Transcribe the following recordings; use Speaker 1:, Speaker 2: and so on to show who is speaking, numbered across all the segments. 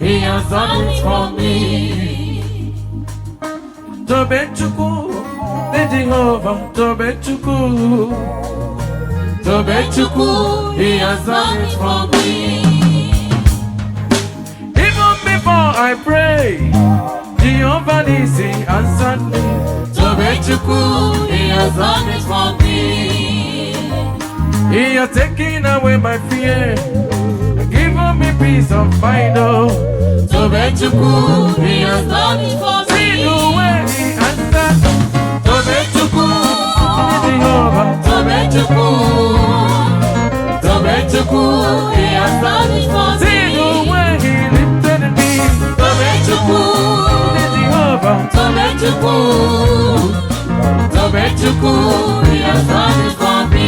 Speaker 1: He has done it for me. Tobechuku, the Jehovah, Tobechuku. Tobechuku, He has done it for me. Even before I pray, Jehovah Nisi answered me. Tobechuku, He has done it for me. He has taken away my fear, given me peace of mind. Oh, Tobechuku, He has done it for me. See the way He answered. Tobechuku, Jehovah. Tobechuku, Tobechuku, He has done it for me. See the way He lifted me. Tobechuku, Jehovah. Tobechuku, Tobechuku, He has done it for me.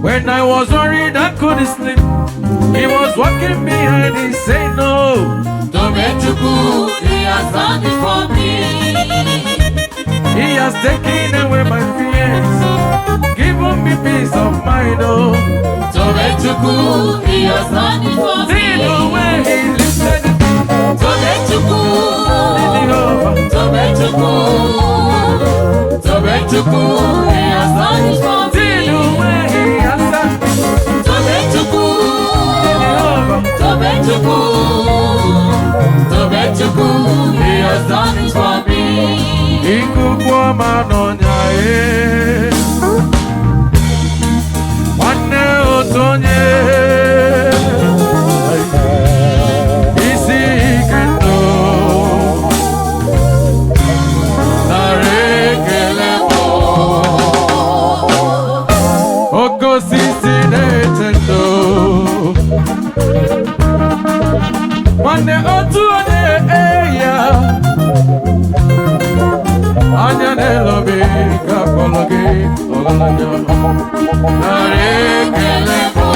Speaker 1: When I was worried I couldn't sleep, He was walking behind, He said no. Tobechuku, He has done it for me. He has taken away my fears, given me peace of mind. Oh, Tobechuku, He has done it for me. See the way He lifted me. Tobechuku, Tobechuku, Tobechuku, He has done it for me. See the way He answered me. Tobechuku, Tobechuku, Tobechuku, He has done it for me. Ikukwa manonya Wane otonye Isi ikendo Narekelemo Oko sisi netendo Wane otonye eya Anya nelobe kapologe olanya Narekelemo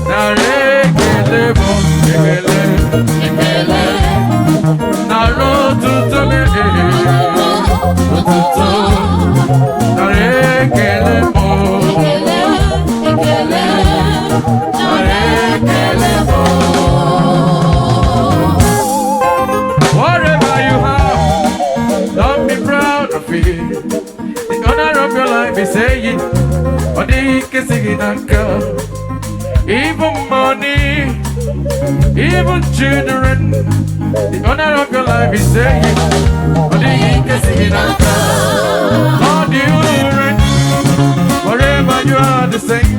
Speaker 1: Narekelemo Ekele Ekele Narotuto me Otuto Narekelemo Ekele Narekelemo. Whatever you have, don't be proud of it. The honor of your life is saying, even money, even children. The honor of your life is saying, Lord, you reign. Forever you are the same. I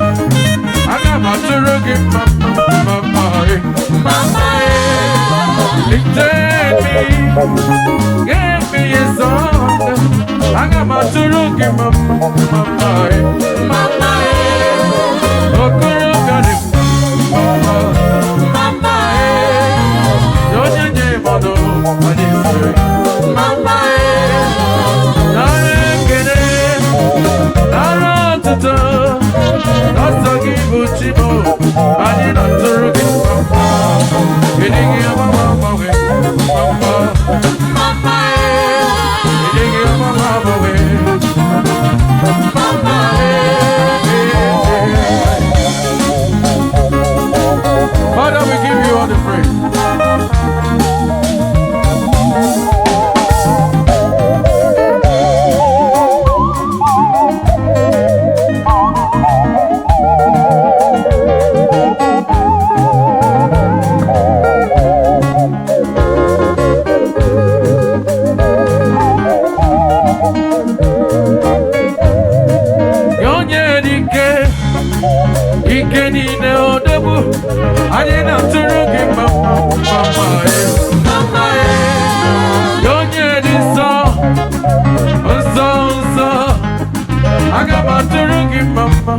Speaker 1: got my children, mama, lifted me, gave me a song. I got my children, mama, oh, mama, don't you name on mama, Father, we give you all the praise. I didn't to look at mama, don't hear this song, I got my to look at mama,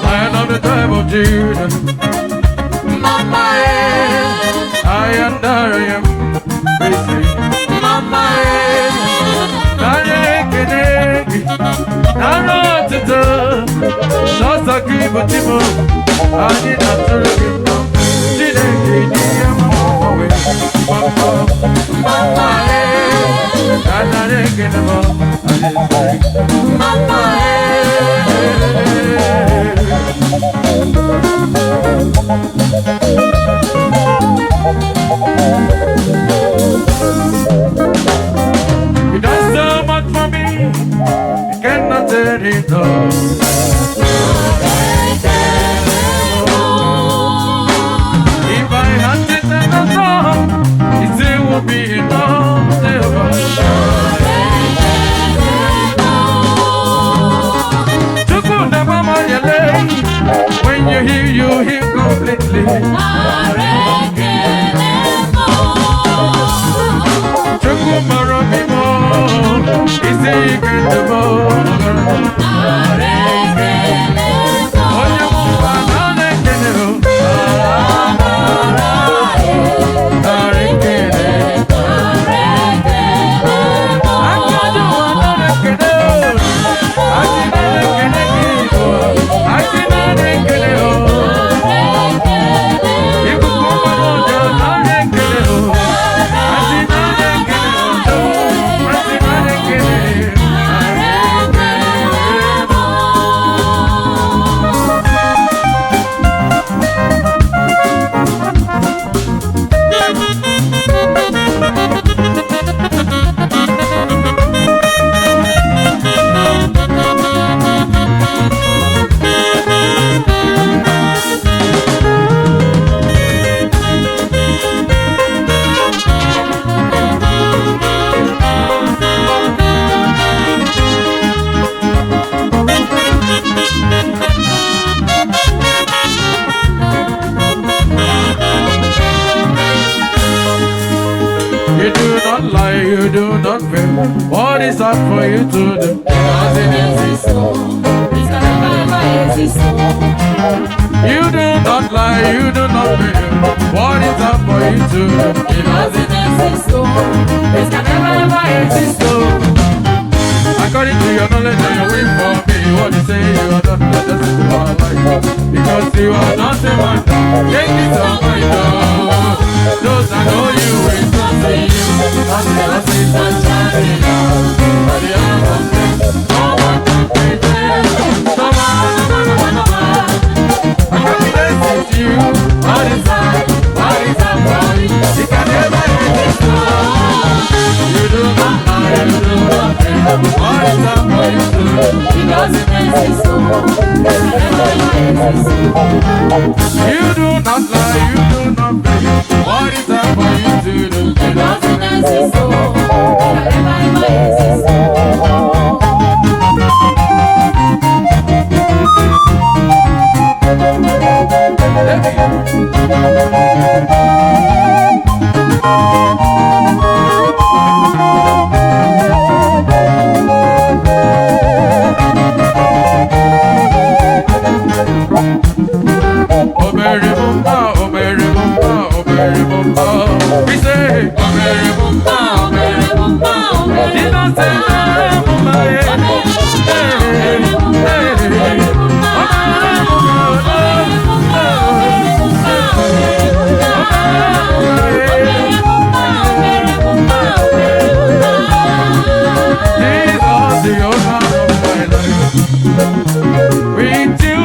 Speaker 1: I am the tribe of Judah, mama, I am busy, mama, I Timo, I did not tell him no. Today, Mama, Mama, and I didn't get him up. Mama, you done so much for me, I cannot tell it all. If I had to tell a song, it still would be enough. When you hear completely. Chukumaro Mimo, is the You do not fail. What is up for you to do?
Speaker 2: Because it exists, so it's never exist.
Speaker 1: You do not lie, you do not fail. What is up for you to do?
Speaker 2: Because it exists, so it's never exist.
Speaker 1: According to your knowledge and your will for me, what you say you are not the justice of our life. Because you are not a man. Take this on my door. Those I know you will not see you. Not the justice and charity. But the end of this, no one can pretend. No one. I can bless you. What is that? What is that for you? It can never exist. You do not lie, you do not fail. What is that for you to do?
Speaker 2: Because it exists, so it's never exist.
Speaker 1: You do not lie, you do not fail. What is that for you to do?
Speaker 2: Because it exists, so it's never exist.
Speaker 1: We say, with you,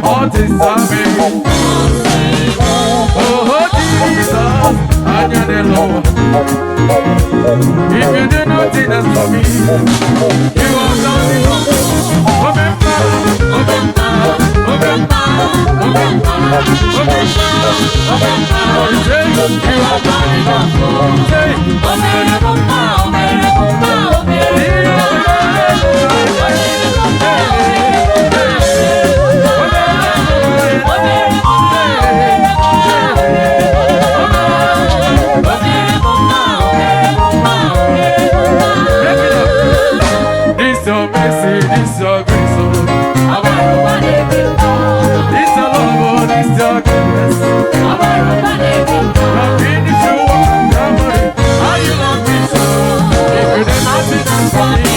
Speaker 1: all this amazing. Oh, Jesus, I got it low. If you do nothing else for me, you are done it all. This your mercy, this your grace, this your love, this your goodness. Now finish your work on Calvary. How you love me so? If you did nothing for me,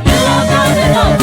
Speaker 1: you are God enough.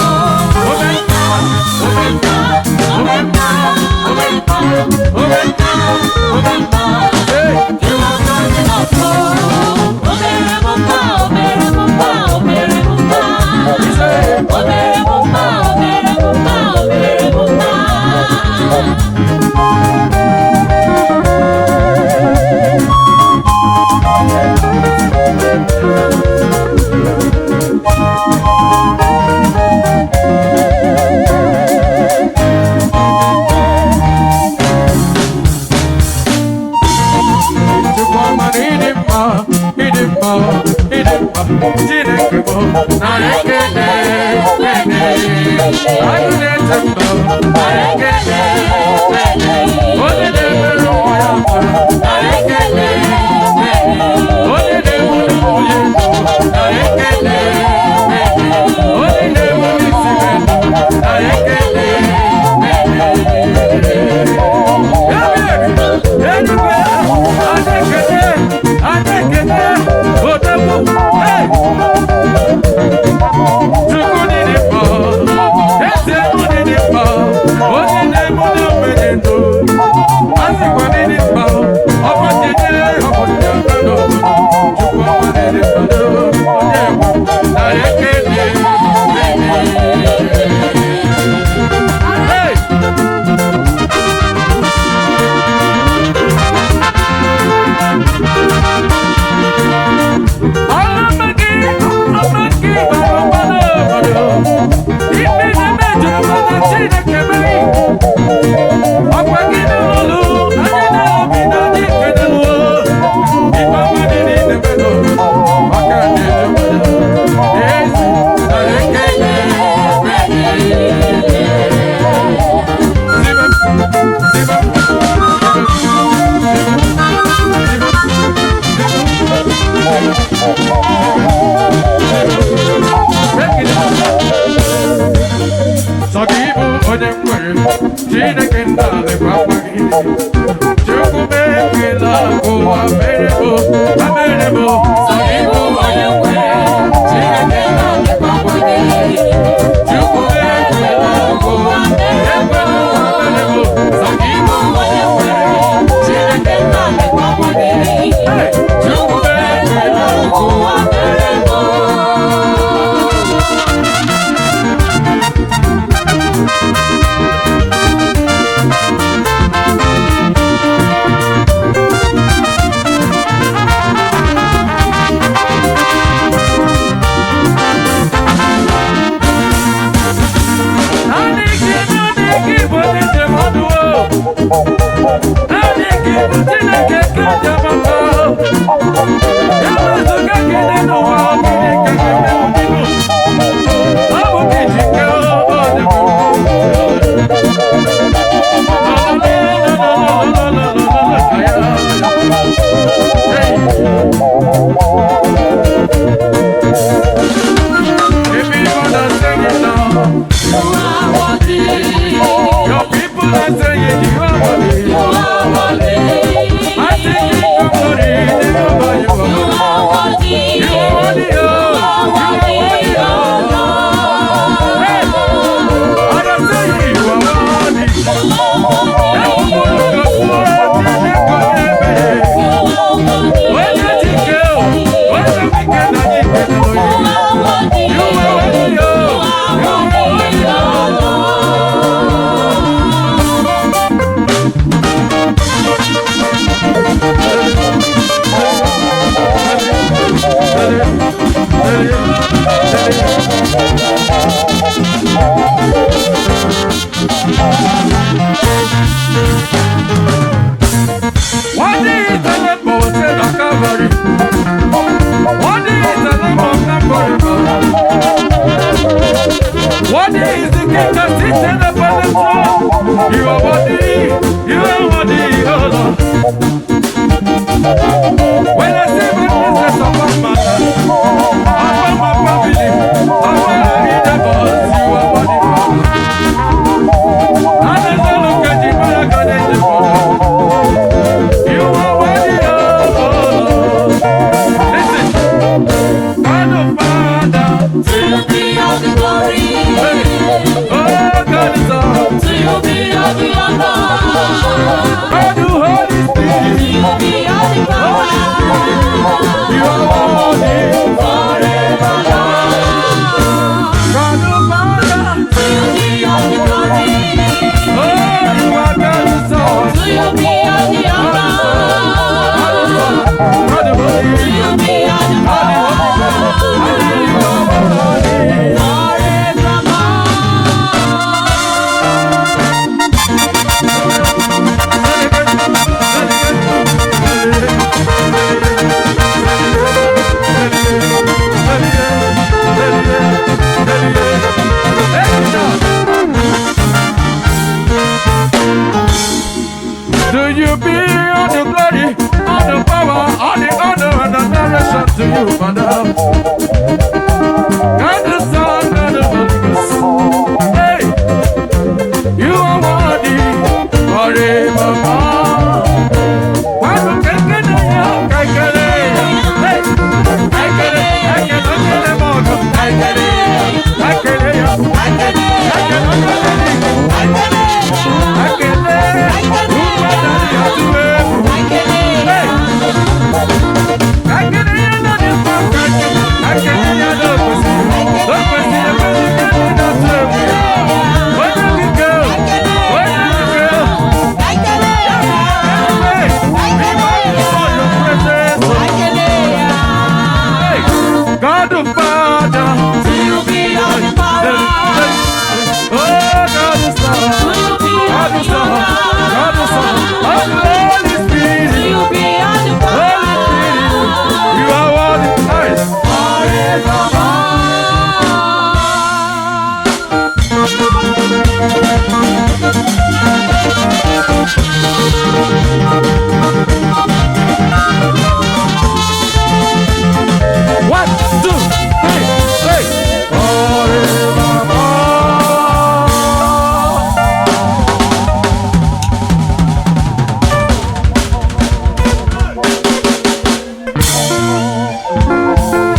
Speaker 2: To be all the glory.